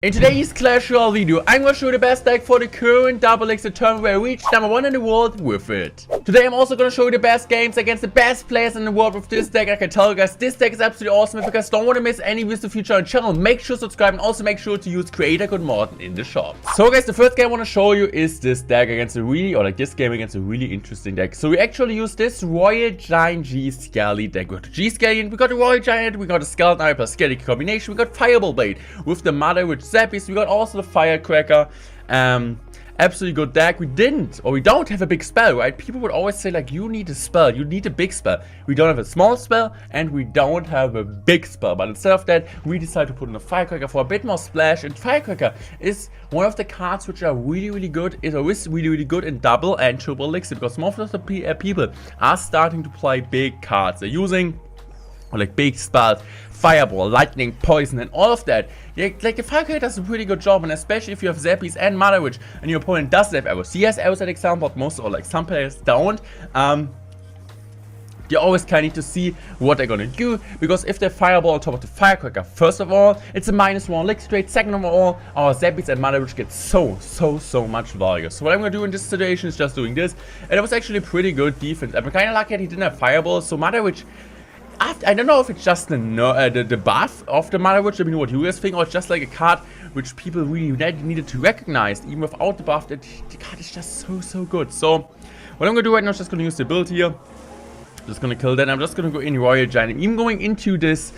In today's Clash Royale video, I'm gonna show you the best deck for the current Elixir tournament where I reached #1 in the world with it. Today I'm also gonna show you the best games against the best players in the world with this deck. I can tell you guys, this deck is absolutely awesome. If you guys don't want to miss any videos in the future on the channel, make sure to subscribe and also make sure to use Creator Code Morten in the shop. So guys, the first game I want to show you is this deck against a this game against a really interesting deck. So we actually use this Royal Giant G Skelly deck. We got the G Skelly, we got the Royal Giant, we got the Skeleton Eye plus Skelly combination, we got Fireball Blade with the Mother Witch Zappies, we got also the Firecracker. Absolutely good deck. We don't have a big spell, right? People would always say like, you need a spell, you need a big spell. We don't have a small spell and we don't have a big spell, but instead of that we decided to put in a Firecracker for a bit more splash. And Firecracker is one of the cards which are really good. It is really good in double and triple Elixir, because most of the people are starting to play big cards. They're using like big spells, Fireball, Lightning, Poison, and all of that. Yeah, like the Firecracker does a pretty good job, and especially if you have Zappies and Mother Witch, and your opponent doesn't have arrows. He has arrows, at example, but most, or like some players don't. You always kind of need to see what they're gonna do, because if they Fireball on top of the Firecracker, first of all, it's a -1 Elixir rate. Second of all, our Zappies and Mother Witch get so much value. So what I'm gonna do in this situation is just doing this, and it was actually pretty good defense. I'm kind of lucky that he didn't have Fireball, so Mother Witch, I don't know if it's just the buff of the Mother Witch, I mean, what you guys think, or it's just like a card which people really needed to recognize. Even without the buff, the card is just so good. So what I'm gonna do right now is just gonna use the ability here. Just gonna kill that. I'm just gonna go in Royal Giant. I'm even going into this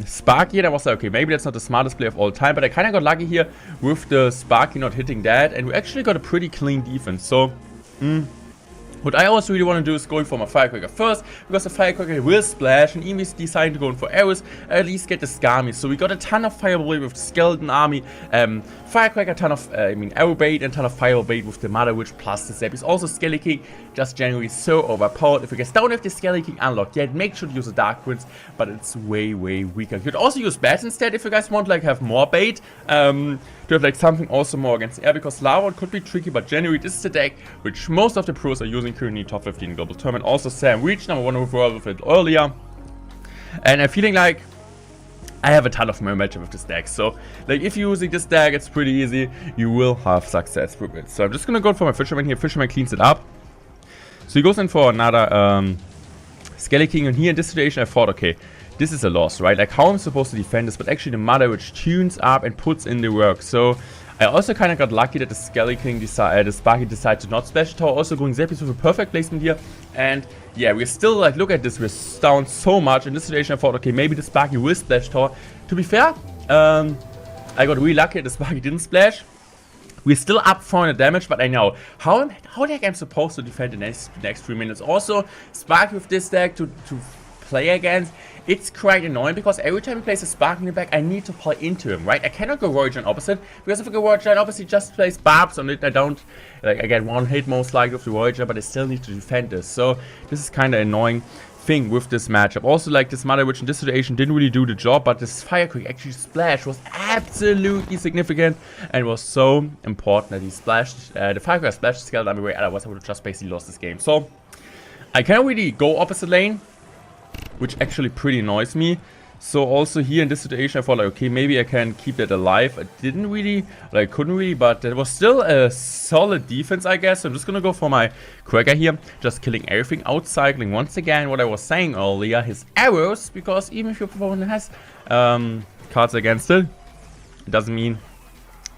Sparky, and I was like, okay, maybe that's not the smartest play of all time, but I kind of got lucky here with the Sparky not hitting that, and we actually got a pretty clean defense. So what I also really want to do is going for my Firecracker first, because the Firecracker will splash, and even if deciding to go in for arrows, at least get the Skami. So we got a ton of Fireball Blade with the Skeleton Army, Firecracker, a ton of, Arrow Bait, and a ton of Fireball Bait with the Mother Witch plus the Zappies. Also Skelly King, just generally so overpowered. If you guys don't have the Skelly King unlocked yet, make sure to use the Dark Prince, but it's way weaker. You could also use Bats instead if you guys want to like have more bait, to have like something also more against the air, because Lava could be tricky, but generally this is the deck which most of the pros are using currently top 15 global tournament. Also Sam reached #1 overall with it earlier, and I'm feeling like I have a ton of more matchup with this deck. So like if you're using this deck, it's pretty easy, you will have success with it. So I'm just gonna go for my Fisherman here. Fisherman cleans it up, so he goes in for another Skelly King, and here in this situation I thought, okay, this is a loss, right? Like, how I'm supposed to defend this, but actually the Mother Witch tunes up and puts in the work. So I also kind of got lucky that the Skelly King the Sparky decided to not splash tower. Also going Zappies with a perfect placement here. And yeah, we're still like, look at this, we're down so much. In this situation I thought, okay, maybe the Sparky will splash tower. To be fair, I got really lucky that the Sparky didn't splash. We're still up 400 damage, but I know how the heck I'm supposed to defend the next 3 minutes. Also, Sparky with this deck to play against, it's quite annoying, because every time he plays a Spark in the back, I need to play into him, right? I cannot go Royal Giant opposite, because if I go Royal Giant opposite, he just plays barbs on it. I don't, like, I get one hit most likely with the Royal Giant, but I still need to defend this. So this is kind of annoying thing with this matchup. Also, like, this Mother Witch in this situation didn't really do the job, but this Firecracker actually splash was absolutely significant and was so important that he splashed, the Firecracker splashed the Skeleton Army away, otherwise I would have just basically lost this game. So I can't really go opposite lane, which actually pretty annoys me. So also here in this situation I thought like, okay, maybe I can keep that alive. I didn't really, like, couldn't really, but that was still a solid defense, I guess. So I'm just gonna go for my Cracker here, just killing everything, outcycling once again what I was saying earlier, his arrows, because even if your opponent has cards against it, it doesn't mean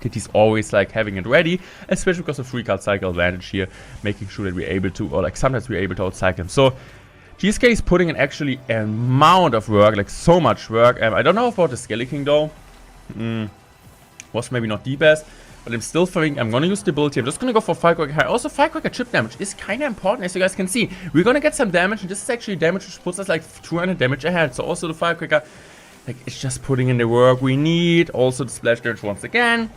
that he's always like having it ready, especially because of 3-card cycle advantage here, making sure that we're able to, or like sometimes we're able to outcycle him. So GSK is putting in actually an amount of work, like so much work. I don't know about the Skelly King though. Was maybe not the best, but I'm still thinking I'm gonna use the ability. I'm just gonna go for Firecracker. Also, Firecracker chip damage is kind of important, as you guys can see. We're gonna get some damage, and this is actually damage which puts us like 200 damage ahead. So also the Firecracker, like, it's just putting in the work we need. Also the splash damage once again.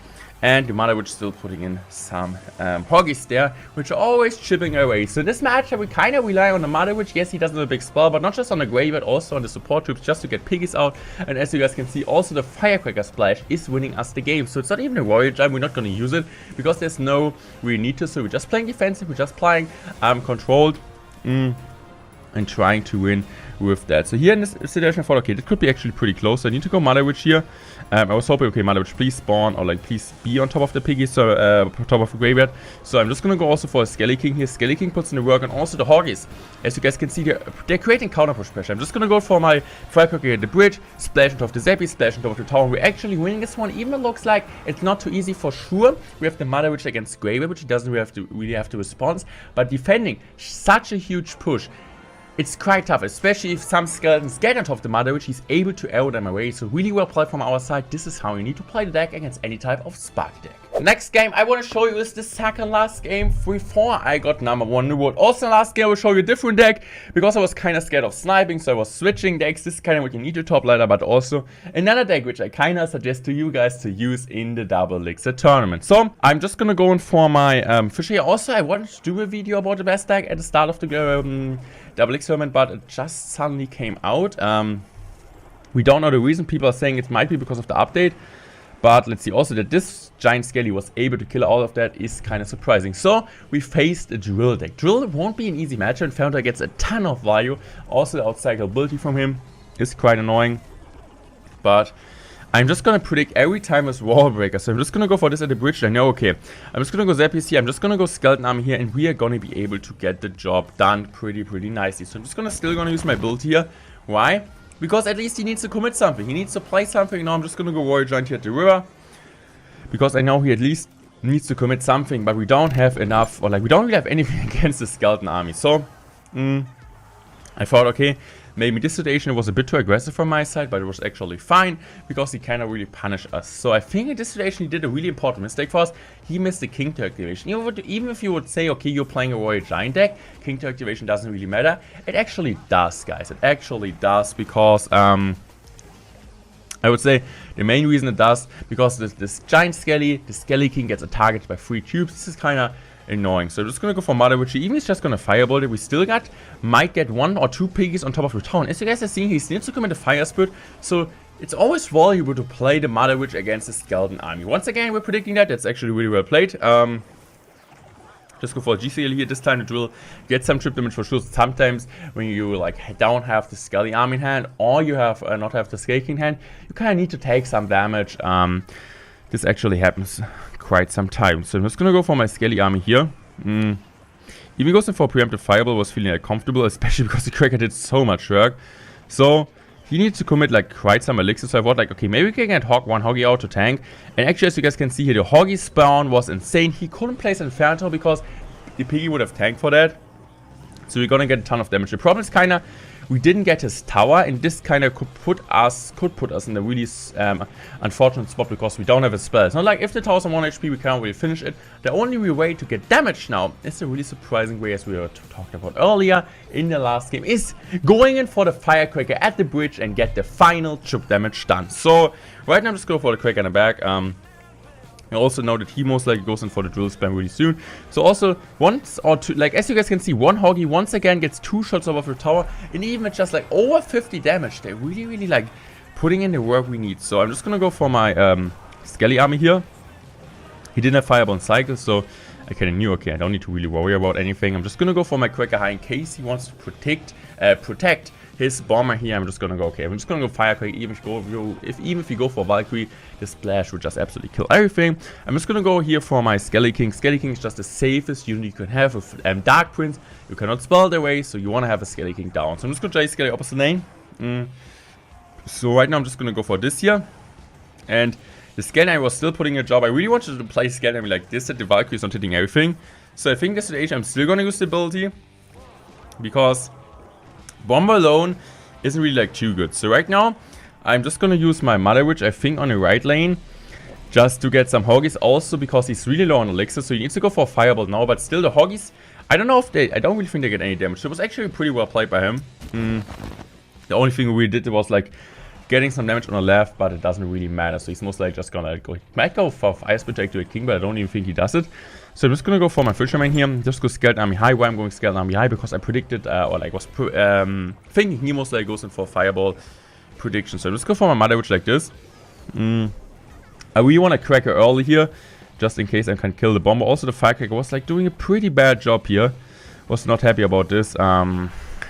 And the Mother Witch still putting in some Hoggies there, which are always chipping away. So in this matchup, we kind of rely on the Mother Witch. Yes, he doesn't have a big spell, but not just on the graveyard, also on the support troops, just to get piggies out. And as you guys can see, also the Firecracker Splash is winning us the game. So it's not even a Royal Giant, we're not going to use it, because there's no really need to. So we're just playing defensive, we're just playing controlled, and trying to win with that. So here in this situation I thought, okay, this could be actually pretty close. So I need to go Mother Witch here. I was hoping, okay, Mother Witch, please spawn, or like please be on top of the piggy, so top of the graveyard. So I'm just gonna go also for a Skelly King here. Skelly King puts in the work, and also the Hoggies. As you guys can see, they're creating counter push pressure. I'm just gonna go for my Firecracker at the bridge, splash on top of the Zappy, splash on top of the tower. We're actually winning this one, even though it looks like it's not too easy for sure. We have the Mother Witch against graveyard, which doesn't really have to respond, but defending such a huge push, it's quite tough, especially if some skeletons get on top of the Mother Witch. He's able to arrow them away, so really well played from our side. This is how you need to play the deck against any type of spark deck. The next game I want to show you is the second last game before I got number 1 in the world. Also last game I will show you a different deck, because I was kind of scared of sniping, so I was switching decks. This is kind of what you need to top ladder, but also another deck which I kind of suggest to you guys to use in the double Elixir tournament. So I'm just gonna go in for my fish here. Also I wanted to do a video about the best deck at the start of the double Elixir tournament, but it just suddenly came out. We don't know the reason. People are saying it might be because of the update, but let's see. Also that this giant Skelly was able to kill all of that is kind of surprising. So we faced a Drill deck. Drill won't be an easy match, and Founder gets a ton of value. Also the outcyclability from him is quite annoying, but I'm just gonna predict every time as Wall Breaker. So I'm just gonna go for this at the bridge. I know, okay, I'm just gonna go Zappies here. I'm just gonna go Skeleton Army here, and we are gonna be able to get the job done pretty nicely. So I'm just still gonna use my build here. Why? Because at least he needs to commit something. He needs to play something. Now I'm just gonna go Warrior Giant here at the river, because I know he at least needs to commit something, but we don't have enough, or like we don't really have anything against the Skeleton Army. So I thought, okay, maybe this situation was a bit too aggressive from my side, but it was actually fine, because he kind of really punished us. So I think in this situation he did a really important mistake for us. He missed the King to activation. Even if you would say, okay, you're playing a Royal Giant deck, King to activation doesn't really matter. It actually does, guys. It actually does, because I would say the main reason it does, because this Giant Skelly, the Skelly King gets targeted by 3 cubes. This is kind of annoying. So I'm just gonna go for Mother Witch. Even he's just gonna Firebolt it. We still might get 1 or 2 piggies on top of the town. As you guys have seen, he needs to commit a Fire Spirit. So it's always valuable to play the Mother Witch against the Skeleton Army. Once again, we're predicting that. That's actually really well played. Just go for a GCL here. This time the Drill gets some trip damage for sure. Sometimes when you like don't have the Skelly Army in hand, or you have not have the Skelly King in hand, you kind of need to take some damage. This actually happens quite some time. So I'm just gonna go for my Skelly Army here. Even goes in for preemptive Fireball, was feeling like comfortable, especially because the Cracker did so much work. So he needs to commit like quite some Elixir. So I thought like, okay, maybe we can get one Hoggy out to tank. And actually, as you guys can see here, the Hoggy spawn was insane. He couldn't place Inferno because the Piggy would have tanked for that. So we're gonna get a ton of damage. The problem is kind of we didn't get his tower, and this kind of could put us in a really unfortunate spot, because we don't have a spell. It's not like if the tower's on 1 HP, we can't really finish it. The only way to get damage now is a really surprising way, as we were talking about earlier in the last game, is going in for the Firecracker at the bridge and get the final chip damage done. So right now I'm just going for the Cracker in the back. I also know that he most likely goes in for the Drill spam really soon. So also, once or two, like as you guys can see, one Hoggy once again gets 2 shots over the tower, and even with just like over 50 damage, they're really like putting in the work we need. So I'm just gonna go for my Skelly Army here. He didn't have Fireball and Cycle, so I kind of knew, okay, I don't need to really worry about anything. I'm just gonna go for my Cracker High in case he wants to protect his bomber here. I'm just gonna go, okay, I'm just gonna go Firecracker. Even if you go for Valkyrie, the splash would just absolutely kill everything. I'm just gonna go here for my Skelly King. Skelly King is just the safest unit you can have with Dark Prince. You cannot spell their way, so you want to have a Skelly King down. So I'm just gonna try Skelly opposite lane. So right now I'm just gonna go for this here. And the Skelly, I was still putting a job. I really wanted to play Skelly like this, that the Valkyrie is not hitting everything. So I think this situation I'm still gonna use the ability, because Bomber alone isn't really like too good. So right now I'm just gonna use my Mother Witch, I think, on the right lane, just to get some Hoggies. Also because he's really low on Elixir, so he needs to go for a Fireball now. But still, the Hoggies, I don't really think they get any damage. So it was actually pretty well played by him. The only thing we did was like getting some damage on the left, but it doesn't really matter. So he's most likely just gonna go. He might go for Fire Spit to activate King, but I don't even think he does it. So I'm just gonna go for my Fisherman here. Just go Skeleton Army High. Why I'm going Skeleton Army High? Because I predicted, or like was thinking he most likely goes in for Fireball prediction. So I'm just go for my Mother Witch like this. I really want to Cracker early here, just in case I can kill the Bomber. Also the Firecracker was like doing a pretty bad job here. Was not happy about this.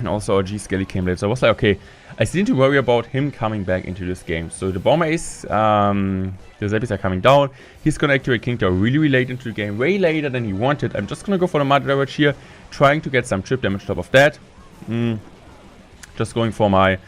And also our G-Skelly came late. So I was like, okay, I still need to worry about him coming back into this game. So the bomber is, the Zappies are coming down. He's gonna activate King Tower really late into the game, way later than he wanted. I'm just gonna go for the Mud Damage here, trying to get some chip damage on top of that. Just going for my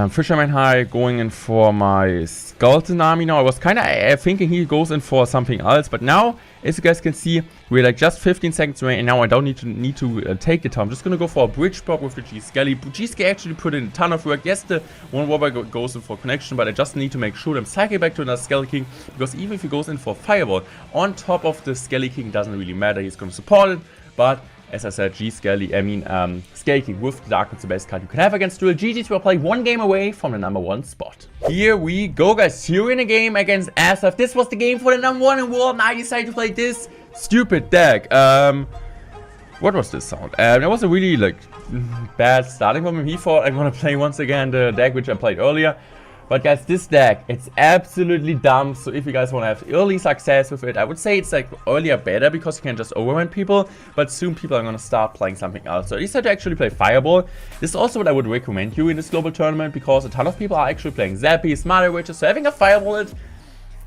Fisherman High, going in for my Skull Tsunami now. I was kind of thinking he goes in for something else, but now, as you guys can see, we're like just 15 seconds away, and now I don't need to take the time. I'm just gonna go for a bridge pop with the G-Skelly. G-Skelly actually put in a ton of work. Yes, the one Wobber goes in for connection, but I just need to make sure I'm cycling back to another Skelly King, because even if he goes in for Fireball on top of the Skelly King, doesn't really matter. He's gonna support it, but as I said, Skelly King with the Dark, it's the best card you can have against Duel. GG's will play one game away from the #1 spot. Here we go, guys. Here in a game against SF. This was the game for the #1 in world, and I decided to play this stupid deck. What was this sound? That was a really like bad starting from him. He thought I'm gonna play once again the deck which I played earlier. But guys, this deck, it's absolutely dumb. So if you guys want to have early success with it, I would say it's like earlier better, because you can just overwhelm people. But soon people are going to start playing something else. So I decided to actually play Fireball. This is also what I would recommend you in this global tournament, because a ton of people are actually playing Zappies, Mother Witches. So having a Fireball, it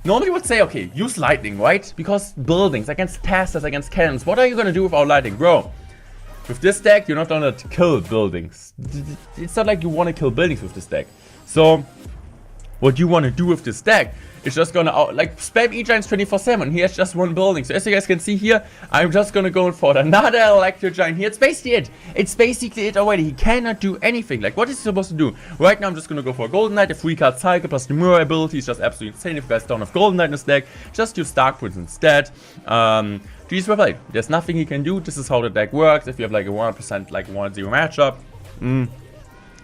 normally would say, okay, use Lightning, right? Because buildings, against Tasters, against Cannons. What are you going to do without Lightning? Bro, with this deck, you're not going to kill buildings. It's not like you want to kill buildings with this deck. So what you want to do with this deck is just gonna spam E-Giants 24/7. He has just one building. So as you guys can see here, I'm just gonna go for another Electro Giant here. It's basically it. It's basically it already. He cannot do anything. Like, what is he supposed to do? Right now, I'm just gonna go for a Golden Knight. A 3-card cycle plus the Mirror ability is just absolutely insane. If you guys don't have Golden Knight in this deck, just use Dark Prince instead. GG's well played. There's nothing he can do. This is how the deck works. If you have like a 100% like 1-0 matchup,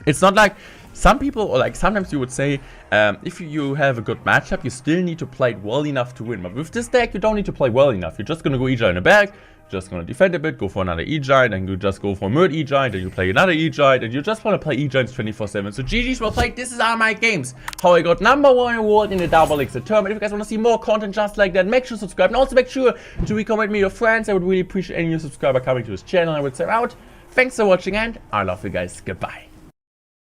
it's not like some people, or like sometimes you would say, if you have a good matchup, you still need to play it well enough to win. But with this deck, you don't need to play well enough. You're just going to go E-Giant in the back, just going to defend a bit, go for another E-Giant, and you just go for a Murd E-Giant, and you play another E-Giant, and you just want to play E-Giants 24/7. So GG's well played. This is all my games. How I got #1 award in the Double Elixir tournament. If you guys want to see more content just like that, make sure to subscribe. And also make sure to recommend me your friends. I would really appreciate any new subscriber coming to this channel. I would say out. Thanks for watching, and I love you guys. Goodbye.